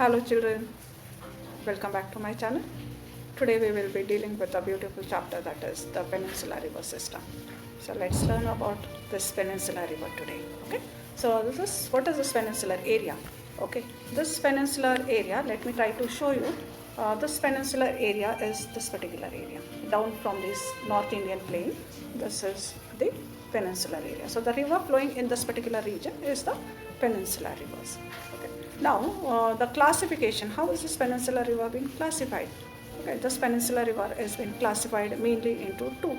Hello children, welcome back to my channel. Today we will be dealing with a beautiful chapter, that is the Peninsular River System. So let's learn about this Peninsular River today. Okay. So what is this peninsular area? Okay. This peninsular area, let me try to show you. This peninsular area is this particular area. Down from this North Indian plain, this is the peninsular area. So the river flowing in this particular region is the peninsular rivers. Okay. Now the classification, how is this peninsular river being classified? Okay, this peninsular river has been classified mainly into two,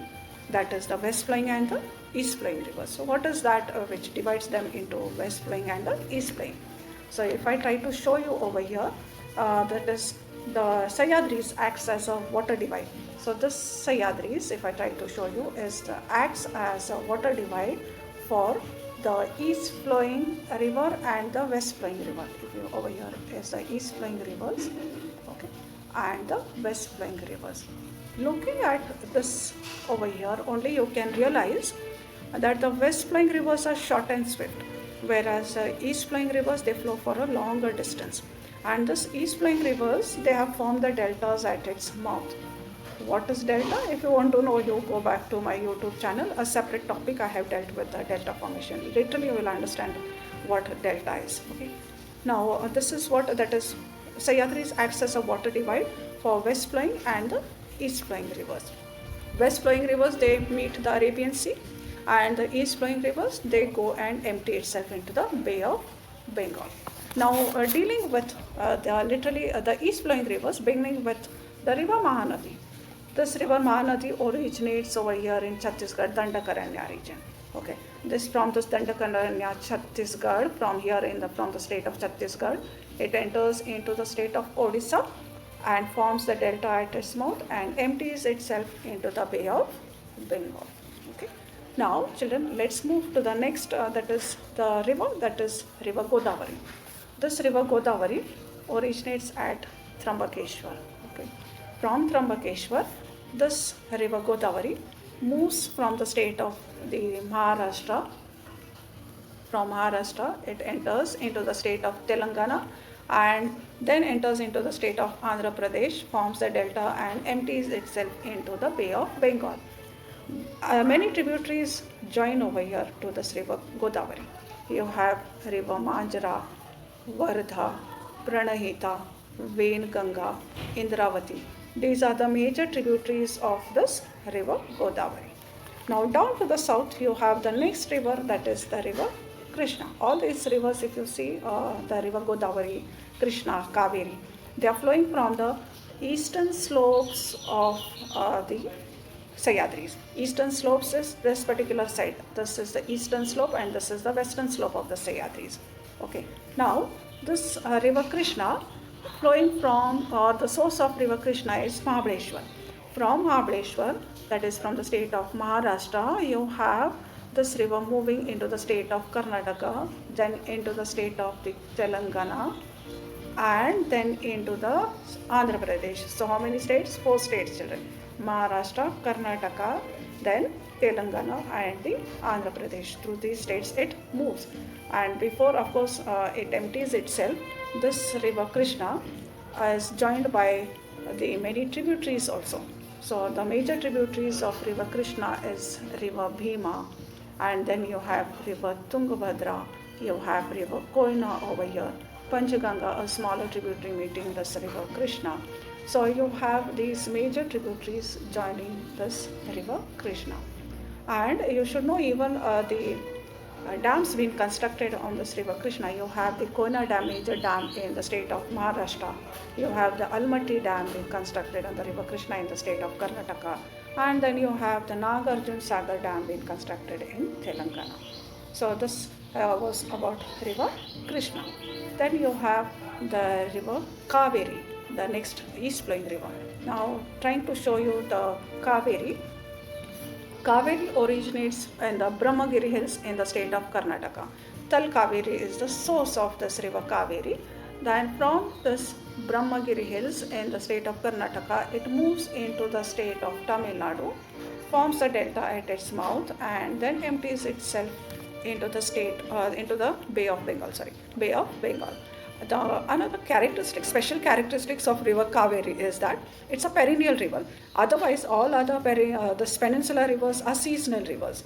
that is the west flowing and the east flowing rivers. So what is that which divides them into west flowing and the east flowing? So if I try to show you over here, that is the Sahyadris acts as a water divide. So this Sahyadris, if I try to show you, acts as a water divide for the east flowing river and the west flowing river. If you over here is the east flowing rivers, okay, and the west flowing rivers. Looking at this over here, only you can realize that the west flowing rivers are short and swift, whereas east flowing rivers, they flow for a longer distance. And this east flowing rivers, they have formed the deltas at its mouth. What is delta? If you want to know, you go back to my YouTube channel. A separate topic I have dealt with the delta formation. Literally you will understand what delta is. Okay. Now this is what that is. Sahyadris acts as a water divide for west flowing and the east flowing rivers. West flowing rivers, they meet the Arabian Sea, and the east flowing rivers, they go and empty itself into the Bay of Bengal. Now dealing with the east flowing rivers, beginning with the river Mahanadi. This river Mahanadi originates over here in Chhattisgarh, Dandakaranya region. Okay, this Dandakaranya, Chhattisgarh, from the state of Chhattisgarh, it enters into the state of Odisha and forms the delta at its mouth and empties itself into the Bay of Bengal. Okay. Now, children, let's move to the next. That is the river. That is River Godavari. This River Godavari originates at Trambakeshwar. Okay. From Trambakeshwar, this River Godavari moves from the state of the Maharashtra. From Maharashtra, it enters into the state of Telangana and then enters into the state of Andhra Pradesh, forms the delta and empties itself into the Bay of Bengal. Many tributaries join over here to this River Godavari. You have River Manjara, Vardha, Pranahita, Vainganga, Indravati. These are the major tributaries of this River Godavari. Now down to the south, you have the next river, that is the River Krishna. All these rivers, if you see, the River Godavari, Krishna, Kaveri, they are flowing from the eastern slopes of the Sahyadris. Eastern slopes is this particular side. This is the eastern slope and this is the western slope of the Sahyadris. Okay. Now this River Krishna, flowing from the source of River Krishna is Mahabaleshwar. From Mahabaleshwar, that is from the state of Maharashtra, you have this river moving into the state of Karnataka, then into the state of the Telangana, and then into the Andhra Pradesh. So how many states? 4 states, children. Maharashtra, Karnataka, then Telangana and the Andhra Pradesh. Through these states it moves. And before, of course, it empties itself, this River Krishna is joined by the many tributaries also. So the major tributaries of River Krishna is River Bhima, and then you have River Tungabhadra, you have River Koyna over here, Panchaganga, a smaller tributary meeting this River Krishna. So you have these major tributaries joining this River Krishna. And you should know even the dams being constructed on this River Krishna. You have the Koyna Dam, major dam in the state of Maharashtra. You have the Almaty Dam being constructed on the River Krishna in the state of Karnataka. And then you have the Nagarjun Sagar Dam being constructed in Telangana. So this was about River Krishna. Then you have the River Kaveri, the next east flowing river. Now trying to show you the Kaveri. Kaveri originates in the Brahmagiri hills in the state of Karnataka. Tal Kaveri is the source of this River Kaveri. Then from this Brahmagiri hills in the state of Karnataka, it moves into the state of Tamil Nadu, forms a delta at its mouth and then empties itself into the Bay of Bengal. Another special characteristics of river Kaveri is that it's a perennial river. Otherwise, all other the peninsular rivers are seasonal rivers.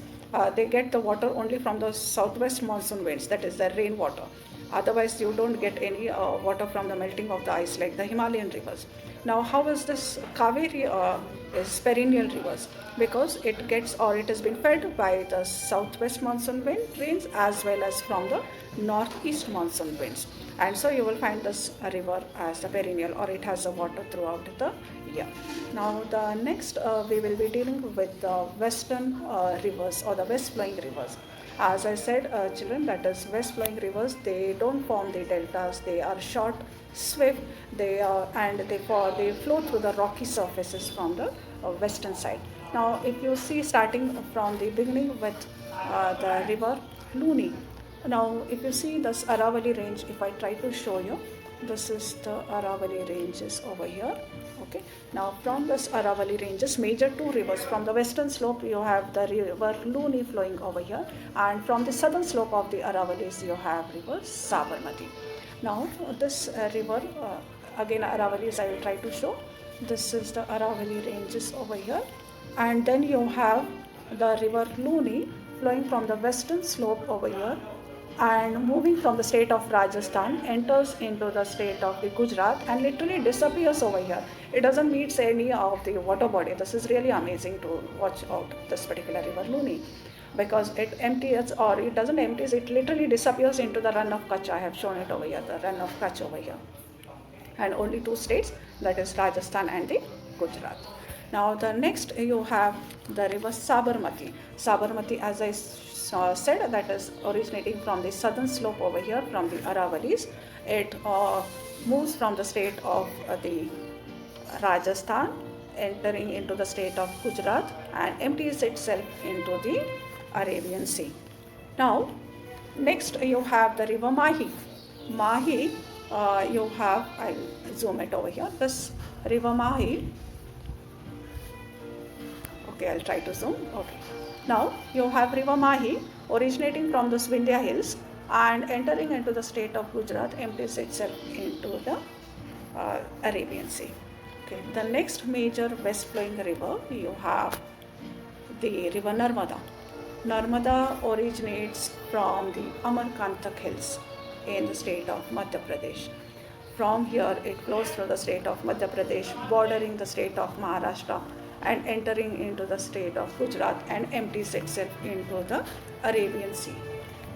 They get the water only from the southwest monsoon winds, that is the rainwater. Otherwise, you don't get any water from the melting of the ice like the Himalayan rivers. Now, how is this Kaveri is perennial rivers? Because it has been fed by the southwest monsoon winds as well as from the northeast monsoon winds. And so you will find this river as a perennial, or it has a water throughout the year. Now the next we will be dealing with the western rivers, or the west flowing rivers. As I said, children, that is west flowing rivers, they don't form the deltas. They are short, swift. They flow through the rocky surfaces from the western side. Now, if you see, starting from the beginning with the river Luni. Now, if you see this Aravali range, if I try to show you, this is the Aravali ranges over here. Okay. Now, from this Aravali ranges, major two rivers. From the western slope, you have the river Luni flowing over here, and from the southern slope of the Aravalis, you have river Sabarmati. Now, this river, again Aravalis, I will try to show. This is the Aravali ranges over here, and then you have the river Luni flowing from the western slope over here, and moving from the state of Rajasthan, enters into the state of the Gujarat and literally disappears over here. It doesn't meet any of the water body. This is really amazing to watch out this particular river Luni, because it empties, or it doesn't empty, it literally disappears into the run of Kutch. I have shown it over here, the run of Kutch over here. And only two states, that is Rajasthan and the Gujarat. Now the next you have the river Sabarmati. Sabarmati, as I said, that is originating from the southern slope over here from the Aravalis. It moves from the state of the Rajasthan, entering into the state of Gujarat, and empties itself into the Arabian Sea. Now, next you have the river Mahi. Mahi, you have, I'll zoom it over here, this river Mahi. Okay, I'll try to zoom. Okay. Now, you have river Mahi originating from the Vindhya hills and entering into the state of Gujarat, empties itself into the Arabian Sea. Okay. The next major west flowing river, you have the river Narmada. Narmada originates from the Amarkantak hills in the state of Madhya Pradesh. From here, it flows through the state of Madhya Pradesh, bordering the state of Maharashtra, and entering into the state of Gujarat, and empties itself into the Arabian Sea.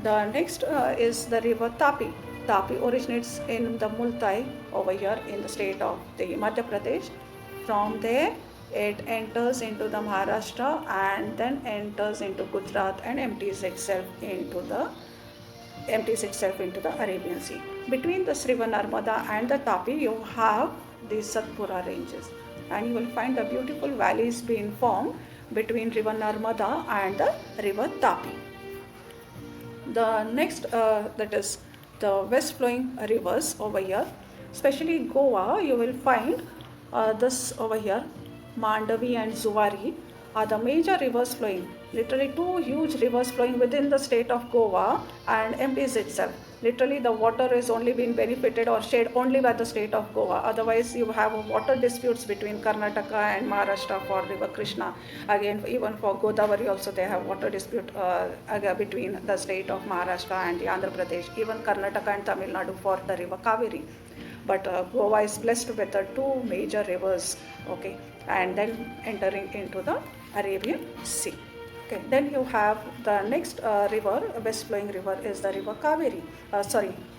The next is the river Tapi. Tapi originates in the Multai over here in the state of the Madhya Pradesh. From there, it enters into the Maharashtra and then enters into Gujarat and empties itself into the Arabian Sea. Between this river Narmada and the Tapi, you have the Satpura ranges, and you will find the beautiful valleys being formed between river Narmada and the river Tapi. The next, that is the west flowing rivers over here, especially Goa, you will find this over here, Mandavi and Zuari are the major rivers flowing. Literally two huge rivers flowing within the state of Goa and empties itself. Literally the water is only being benefited or shared only by the state of Goa. Otherwise you have water disputes between Karnataka and Maharashtra for river Krishna. Again, even for Godavari also they have water dispute between the state of Maharashtra and the Andhra Pradesh. Even Karnataka and Tamil Nadu for the river Kaveri. But Goa is blessed with the two major rivers, okay, and then entering into the Arabian Sea. Okay, then you have the next river, west flowing river is the river Kaveri.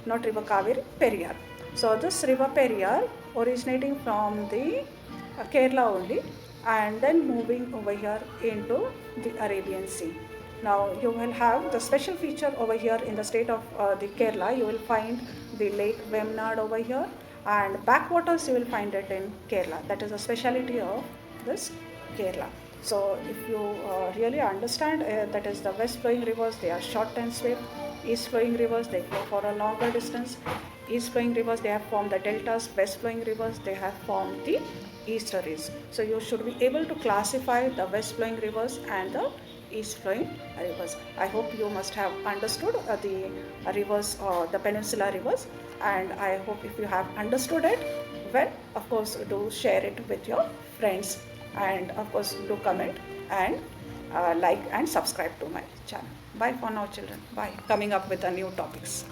Not river Kaveri, Periyar. So this river Periyar originating from the Kerala only, and then moving over here into the Arabian Sea. Now you will have the special feature over here in the state of the Kerala. You will find the lake Vemnad over here, and backwaters you will find it in Kerala. That is a speciality of this Kerala. So if you really understand, that is the west flowing rivers, they are short and swift. East flowing rivers, they flow for a longer distance. East flowing rivers, they have formed the deltas. West flowing rivers, they have formed the estuaries. So you should be able to classify the west flowing rivers and the east flowing rivers. I hope you must have understood the rivers, the peninsular rivers, and I hope if you have understood it well, of course, do share it with your friends, and of course, do comment and like and subscribe to my channel. Bye for now, children. Bye. Coming up with a new topics.